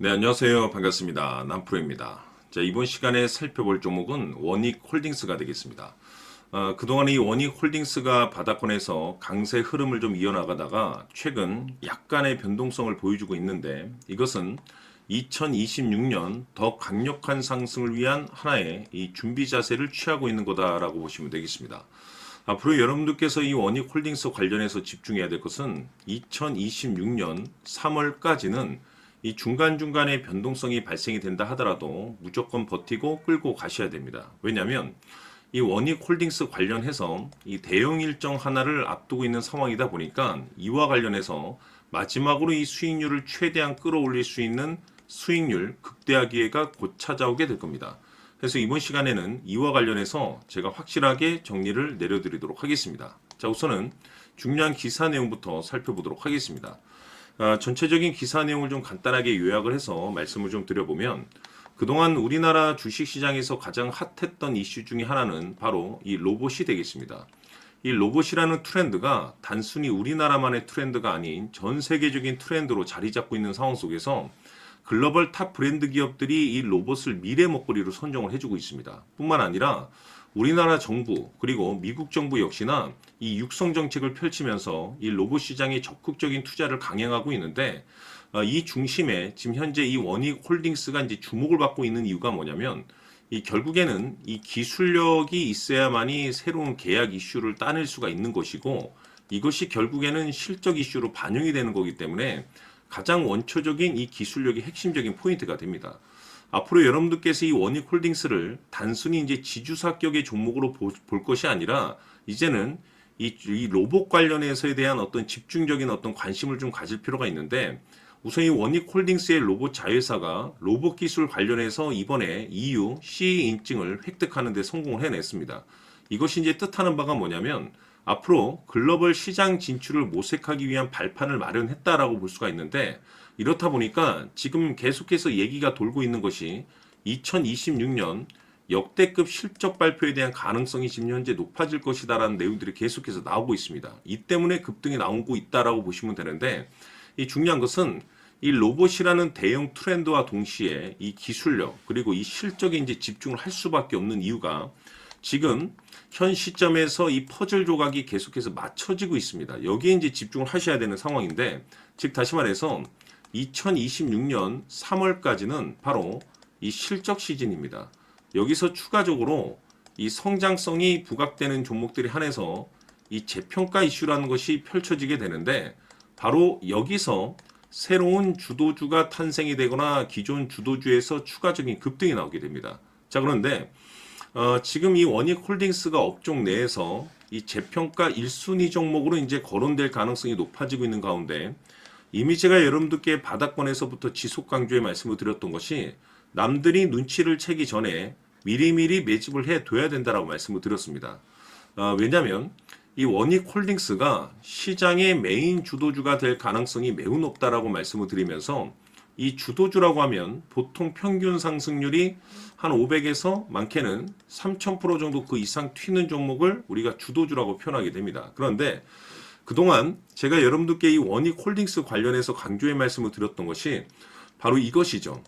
네, 안녕하세요. 반갑습니다. 남프로입니다. 자, 이번 시간에 살펴볼 종목은 원익홀딩스가 되겠습니다. 그동안 이 원익홀딩스가 바닥권에서 강세 흐름을 좀 이어나가다가 최근 약간의 변동성을 보여주고 있는데 이것은 2026년 더 강력한 상승을 위한 하나의 이 준비 자세를 취하고 있는 거다라고 보시면 되겠습니다. 앞으로 여러분들께서 이 원익홀딩스 관련해서 집중해야 될 것은 2026년 3월까지는 이 중간중간에 변동성이 발생이 된다 하더라도 무조건 버티고 끌고 가셔야 됩니다. 왜냐하면 이 원익홀딩스 관련해서 이 대형 일정 하나를 앞두고 있는 상황이다 보니까 이와 관련해서 마지막으로 이 수익률을 최대한 끌어올릴 수 있는 수익률 극대화 기회가 곧 찾아오게 될 겁니다. 그래서 이번 시간에는 이와 관련해서 제가 확실하게 정리를 내려드리도록 하겠습니다. 자, 우선은 중요한 기사 내용부터 살펴보도록 하겠습니다. 전체적인 기사 내용을 좀 간단하게 요약을 해서 말씀을 좀 드려보면 그동안 우리나라 주식시장에서 가장 핫했던 이슈 중에 하나는 바로 이 로봇이 되겠습니다. 이 로봇이라는 트렌드가 단순히 우리나라만의 트렌드가 아닌 전 세계적인 트렌드로 자리 잡고 있는 상황 속에서 글로벌 탑 브랜드 기업들이 이 로봇을 미래 먹거리로 선정을 해주고 있습니다. 뿐만 아니라 우리나라 정부 그리고 미국 정부 역시나 이 육성 정책을 펼치면서 이 로봇 시장에 적극적인 투자를 강행하고 있는데 이 중심에 지금 현재 이 원익홀딩스가 이제 주목을 받고 있는 이유가 뭐냐면 이 결국에는 이 기술력이 있어야만이 새로운 계약 이슈를 따낼 수가 있는 것이고 이것이 결국에는 실적 이슈로 반영이 되는 거기 때문에 가장 원초적인 이 기술력이 핵심적인 포인트가 됩니다. 앞으로 여러분들께서 이 원익홀딩스를 단순히 이제 지주사격의 종목으로 볼 것이 아니라 이제는 이 로봇 관련해서에 대한 어떤 집중적인 어떤 관심을 좀 가질 필요가 있는데 우선 이 원익홀딩스의 로봇 자회사가 로봇 기술 관련해서 이번에 EU CE 인증을 획득하는 데 성공을 해냈습니다. 이것이 이제 뜻하는 바가 뭐냐면 앞으로 글로벌 시장 진출을 모색하기 위한 발판을 마련했다라고 볼 수가 있는데 이렇다 보니까 지금 계속해서 얘기가 돌고 있는 것이 2026년 역대급 실적 발표에 대한 가능성이 지금 현재 높아질 것이다라는 내용들이 계속해서 나오고 있습니다. 이 때문에 급등이 나오고 있다라고 보시면 되는데 이 중요한 것은 이 로봇이라는 대형 트렌드와 동시에 이 기술력 그리고 이 실적에 이제 집중을 할 수밖에 없는 이유가 지금 현 시점에서 이 퍼즐 조각이 계속해서 맞춰지고 있습니다. 여기에 이제 집중을 하셔야 되는 상황인데 즉 다시 말해서 2026년 3월까지는 바로 이 실적 시즌입니다. 여기서 추가적으로 이 성장성이 부각되는 종목들이 한해서 이 재평가 이슈라는 것이 펼쳐지게 되는데 바로 여기서 새로운 주도주가 탄생이 되거나 기존 주도주에서 추가적인 급등이 나오게 됩니다. 자, 그런데 지금 이 원익홀딩스가 업종 내에서 이 재평가 1순위 종목으로 이제 거론될 가능성이 높아지고 있는 가운데 이미 제가 여러분들께 바닥권에서부터 지속 강조해 말씀을 드렸던 것이 남들이 눈치를 채기 전에 미리미리 매집을 해둬야 된다라고 말씀을 드렸습니다. 왜냐하면 이 원익홀딩스가 시장의 메인 주도주가 될 가능성이 매우 높다라고 말씀을 드리면서 이 주도주라고 하면 보통 평균 상승률이 한 500에서 많게는 3000% 정도 그 이상 튀는 종목을 우리가 주도주라고 표현하게 됩니다. 그런데 그동안 제가 여러분들께 이 원익홀딩스 관련해서 강조의 말씀을 드렸던 것이 바로 이것이죠.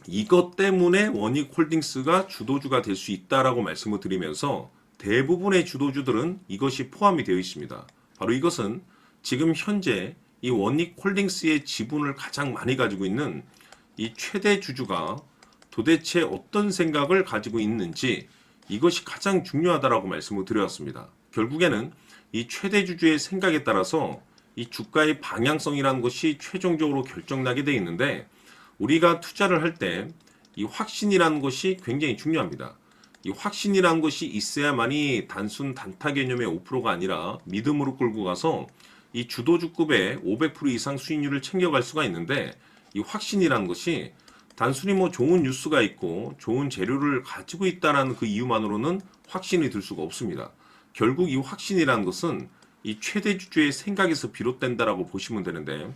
이것 때문에 원익홀딩스가 주도주가 될 수 있다라고 말씀을 드리면서 대부분의 주도주들은 이것이 포함이 되어 있습니다. 바로 이것은 지금 현재 이 원익홀딩스의 지분을 가장 많이 가지고 있는 이 최대 주주가 도대체 어떤 생각을 가지고 있는지 이것이 가장 중요하다라고 말씀을 드렸습니다. 결국에는 이 최대 주주의 생각에 따라서 이 주가의 방향성이라는 것이 최종적으로 결정나게 되어 있는데 우리가 투자를 할 때 이 확신이라는 것이 굉장히 중요합니다. 이 확신이라는 것이 있어야만이 단순 단타 개념의 5%가 아니라 믿음으로 끌고 가서 이 주도주급의 500% 이상 수익률을 챙겨갈 수가 있는데 이 확신이라는 것이 단순히 뭐 좋은 뉴스가 있고 좋은 재료를 가지고 있다는 그 이유만으로는 확신이 들 수가 없습니다. 결국 이 확신이라는 것은 이 최대 주주의 생각에서 비롯된다라고 보시면 되는데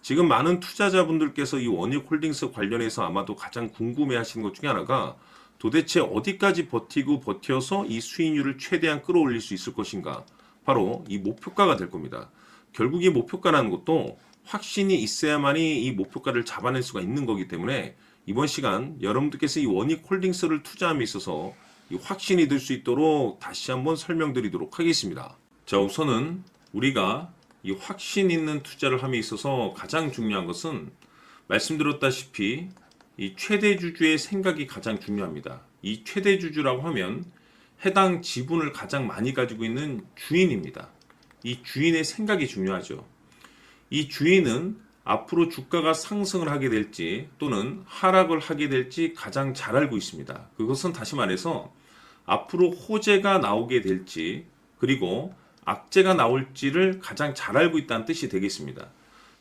지금 많은 투자자분들께서 이 원익홀딩스 관련해서 아마도 가장 궁금해 하시는 것 중에 하나가 도대체 어디까지 버티고 버텨서 이 수익률을 최대한 끌어올릴 수 있을 것인가 바로 이 목표가가 될 겁니다. 결국 이 목표가라는 것도 확신이 있어야만이 이 목표가를 잡아낼 수가 있는 거기 때문에 이번 시간 여러분들께서 이 원익홀딩스를 투자함에 있어서 이 확신이 들 수 있도록 다시 한번 설명드리도록 하겠습니다. 자, 우선은 우리가 이 확신 있는 투자를 함에 있어서 가장 중요한 것은 말씀드렸다시피 이 최대 주주의 생각이 가장 중요합니다. 이 최대 주주라고 하면 해당 지분을 가장 많이 가지고 있는 주인입니다. 이 주인의 생각이 중요하죠. 이 주인은 앞으로 주가가 상승을 하게 될지 또는 하락을 하게 될지 가장 잘 알고 있습니다. 그것은 다시 말해서 앞으로 호재가 나오게 될지 그리고 악재가 나올지를 가장 잘 알고 있다는 뜻이 되겠습니다.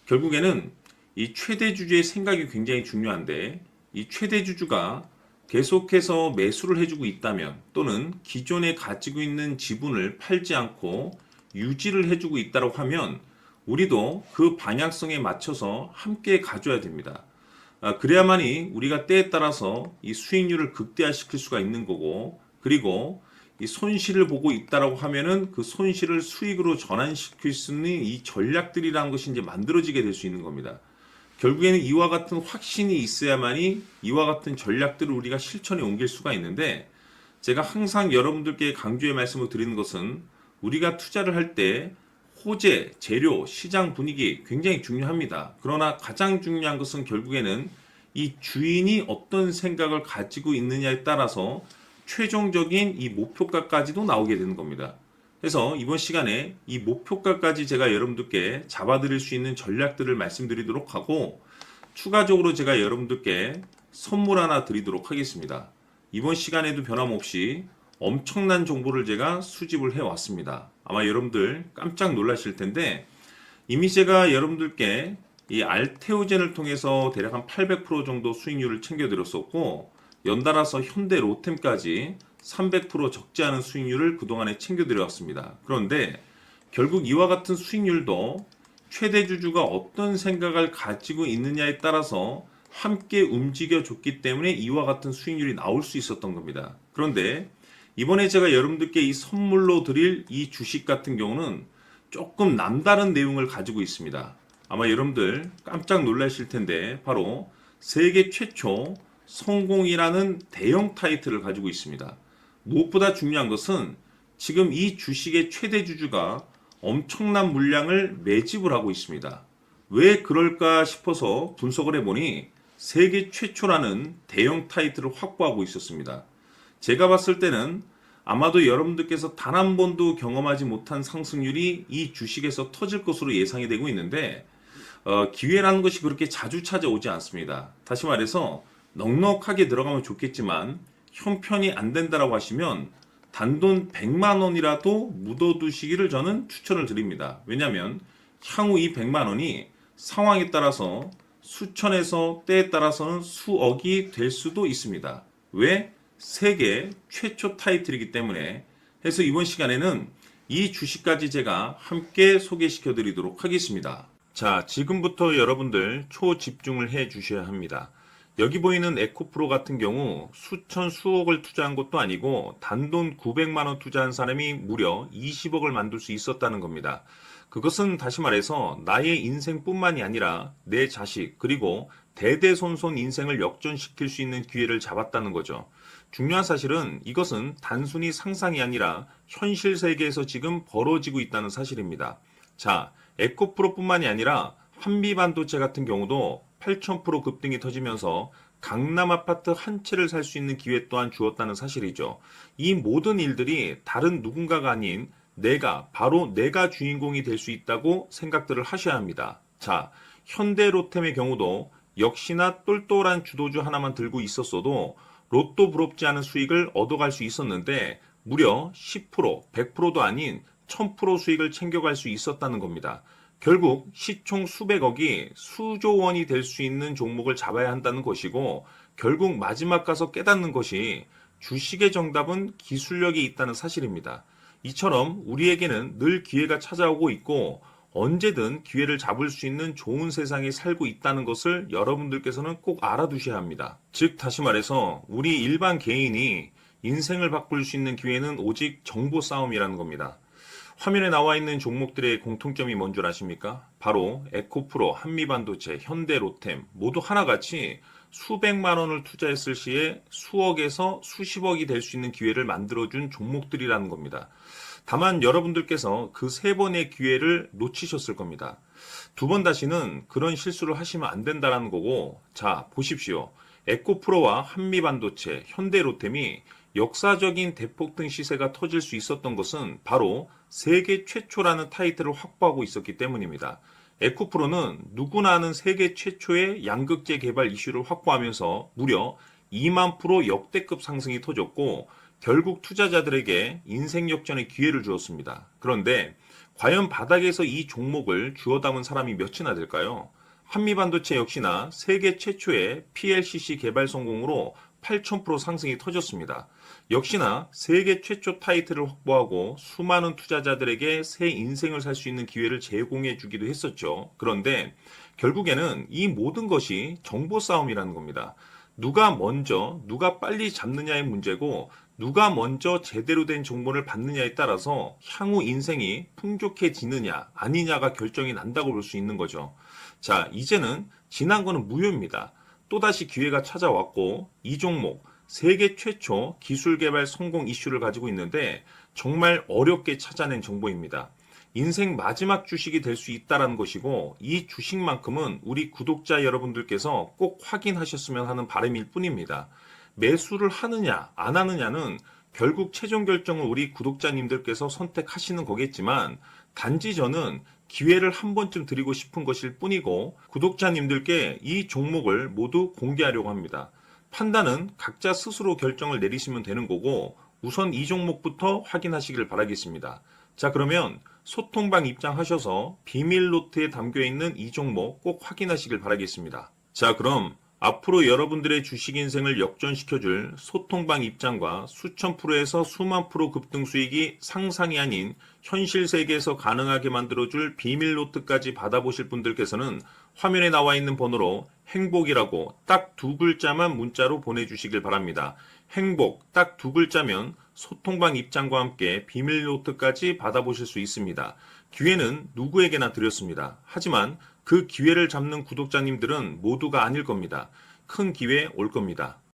결국에는 이 최대 주주의 생각이 굉장히 중요한데 이 최대 주주가 계속해서 매수를 해주고 있다면 또는 기존에 가지고 있는 지분을 팔지 않고 유지를 해주고 있다고 하면 우리도 그 방향성에 맞춰서 함께 가져야 됩니다. 그래야만이 우리가 때에 따라서 이 수익률을 극대화시킬 수가 있는 거고 그리고 이 손실을 보고 있다라고 하면은 그 손실을 수익으로 전환시킬 수 있는 이 전략들이라는 것이 이제 만들어지게 될 수 있는 겁니다. 결국에는 이와 같은 확신이 있어야만이 이와 같은 전략들을 우리가 실천에 옮길 수가 있는데 제가 항상 여러분들께 강조의 말씀을 드리는 것은 우리가 투자를 할 때 호재, 재료, 시장 분위기 굉장히 중요합니다. 그러나 가장 중요한 것은 결국에는 이 주인이 어떤 생각을 가지고 있느냐에 따라서 최종적인 이 목표가까지도 나오게 되는 겁니다. 그래서 이번 시간에 이 목표가까지 제가 여러분들께 잡아드릴 수 있는 전략들을 말씀드리도록 하고 추가적으로 제가 여러분들께 선물 하나 드리도록 하겠습니다. 이번 시간에도 변함없이 엄청난 정보를 제가 수집을 해왔습니다. 아마 여러분들 깜짝 놀라실 텐데 이미 제가 여러분들께 이 알테오젠을 통해서 대략 한 800% 정도 수익률을 챙겨드렸었고 연달아서 현대 로템까지 300% 적지 않은 수익률을 그동안에 챙겨드려왔습니다. 그런데 결국 이와 같은 수익률도 최대 주주가 어떤 생각을 가지고 있느냐에 따라서 함께 움직여줬기 때문에 이와 같은 수익률이 나올 수 있었던 겁니다. 그런데 이번에 제가 여러분들께 이 선물로 드릴 이 주식 같은 경우는 조금 남다른 내용을 가지고 있습니다. 아마 여러분들 깜짝 놀라실 텐데 바로 세계 최초 성공이라는 대형 타이틀을 가지고 있습니다. 무엇보다 중요한 것은 지금 이 주식의 최대 주주가 엄청난 물량을 매집을 하고 있습니다. 왜 그럴까 싶어서 분석을 해보니 세계 최초라는 대형 타이틀을 확보하고 있었습니다. 제가 봤을 때는 아마도 여러분들께서 단 한 번도 경험하지 못한 상승률이 이 주식에서 터질 것으로 예상이 되고 있는데 기회라는 것이 그렇게 자주 찾아오지 않습니다. 다시 말해서 넉넉하게 들어가면 좋겠지만 형편이 안 된다라고 하시면 단돈 100만 원이라도 묻어두시기를 저는 추천을 드립니다. 왜냐하면 향후 이 100만 원이 상황에 따라서 수천에서 때에 따라서는 수억이 될 수도 있습니다. 왜? 세계 최초 타이틀이기 때문에. 해서 이번 시간에는 이 주식까지 제가 함께 소개시켜 드리도록 하겠습니다. 자, 지금부터 여러분들 초집중을 해 주셔야 합니다. 여기 보이는 에코프로 같은 경우 수천 수억을 투자한 것도 아니고 단돈 900만 원 투자한 사람이 무려 20억을 만들 수 있었다는 겁니다. 그것은 다시 말해서 나의 인생뿐만이 아니라 내 자식 그리고 대대손손 인생을 역전시킬 수 있는 기회를 잡았다는 거죠. 중요한 사실은 이것은 단순히 상상이 아니라 현실 세계에서 지금 벌어지고 있다는 사실입니다. 자, 에코프로뿐만이 아니라 한미반도체 같은 경우도 8,000% 급등이 터지면서 강남 아파트 한 채를 살 수 있는 기회 또한 주었다는 사실이죠. 이 모든 일들이 다른 누군가가 아닌 바로 내가 주인공이 될 수 있다고 생각들을 하셔야 합니다. 자, 현대로템의 경우도 역시나 똘똘한 주도주 하나만 들고 있었어도 로또 부럽지 않은 수익을 얻어갈 수 있었는데 무려 10%, 100%도 아닌 1000% 수익을 챙겨갈 수 있었다는 겁니다. 결국 시총 수백억이 수조 원이 될 수 있는 종목을 잡아야 한다는 것이고 결국 마지막 가서 깨닫는 것이 주식의 정답은 기술력이 있다는 사실입니다. 이처럼 우리에게는 늘 기회가 찾아오고 있고 언제든 기회를 잡을 수 있는 좋은 세상에 살고 있다는 것을 여러분들께서는 꼭 알아두셔야 합니다. 즉 다시 말해서 우리 일반 개인이 인생을 바꿀 수 있는 기회는 오직 정보 싸움이라는 겁니다. 화면에 나와 있는 종목들의 공통점이 뭔 줄 아십니까? 바로 에코프로, 한미반도체, 현대로템 모두 하나같이 수백만 원을 투자했을 시에 수억에서 수십억이 될 수 있는 기회를 만들어준 종목들이라는 겁니다. 다만 여러분들께서 그 세 번의 기회를 놓치셨을 겁니다. 두 번 다시는 그런 실수를 하시면 안 된다는 거고, 자, 보십시오. 에코프로와 한미반도체, 현대로템이 역사적인 대폭등 시세가 터질 수 있었던 것은 바로 세계 최초라는 타이틀을 확보하고 있었기 때문입니다. 에코프로는 누구나 아는 세계 최초의 양극재 개발 이슈를 확보하면서 무려 2만 프로 역대급 상승이 터졌고 결국 투자자들에게 인생 역전의 기회를 주었습니다. 그런데 과연 바닥에서 이 종목을 주워 담은 사람이 몇이나 될까요? 한미반도체 역시나 세계 최초의 PLCC 개발 성공으로 8,000% 상승이 터졌습니다. 역시나 세계 최초 타이틀을 확보하고 수많은 투자자들에게 새 인생을 살 수 있는 기회를 제공해 주기도 했었죠. 그런데 결국에는 이 모든 것이 정보 싸움이라는 겁니다. 누가 먼저, 누가 빨리 잡느냐의 문제고 누가 먼저 제대로 된 정보를 받느냐에 따라서 향후 인생이 풍족해지느냐 아니냐가 결정이 난다고 볼 수 있는 거죠. 자, 이제는 지난 거는 무효입니다. 또다시 기회가 찾아왔고 이 종목 세계 최초 기술 개발 성공 이슈를 가지고 있는데 정말 어렵게 찾아낸 정보입니다. 인생 마지막 주식이 될 수 있다는 것이고 이 주식만큼은 우리 구독자 여러분들께서 꼭 확인하셨으면 하는 바람일 뿐입니다. 매수를 하느냐 안 하느냐는 결국 최종 결정을 우리 구독자님들께서 선택하시는 거겠지만 단지 저는 기회를 한 번쯤 드리고 싶은 것일 뿐이고 구독자님들께 이 종목을 모두 공개하려고 합니다. 판단은 각자 스스로 결정을 내리시면 되는 거고 우선 이 종목부터 확인하시길 바라겠습니다. 자, 그러면 소통방 입장하셔서 비밀 노트에 담겨 있는 이 종목 꼭 확인하시길 바라겠습니다. 자, 그럼 앞으로 여러분들의 주식 인생을 역전시켜줄 소통방 입장과 수천 프로에서 수만 프로 급등 수익이 상상이 아닌 현실 세계에서 가능하게 만들어줄 비밀 노트까지 받아보실 분들께서는 화면에 나와 있는 번호로 행복이라고 딱 두 글자만 문자로 보내주시길 바랍니다. 행복 딱 두 글자면 소통방 입장과 함께 비밀 노트까지 받아보실 수 있습니다. 기회는 누구에게나 드렸습니다. 하지만 그 기회를 잡는 구독자님들은 모두가 아닐 겁니다. 큰 기회 올 겁니다.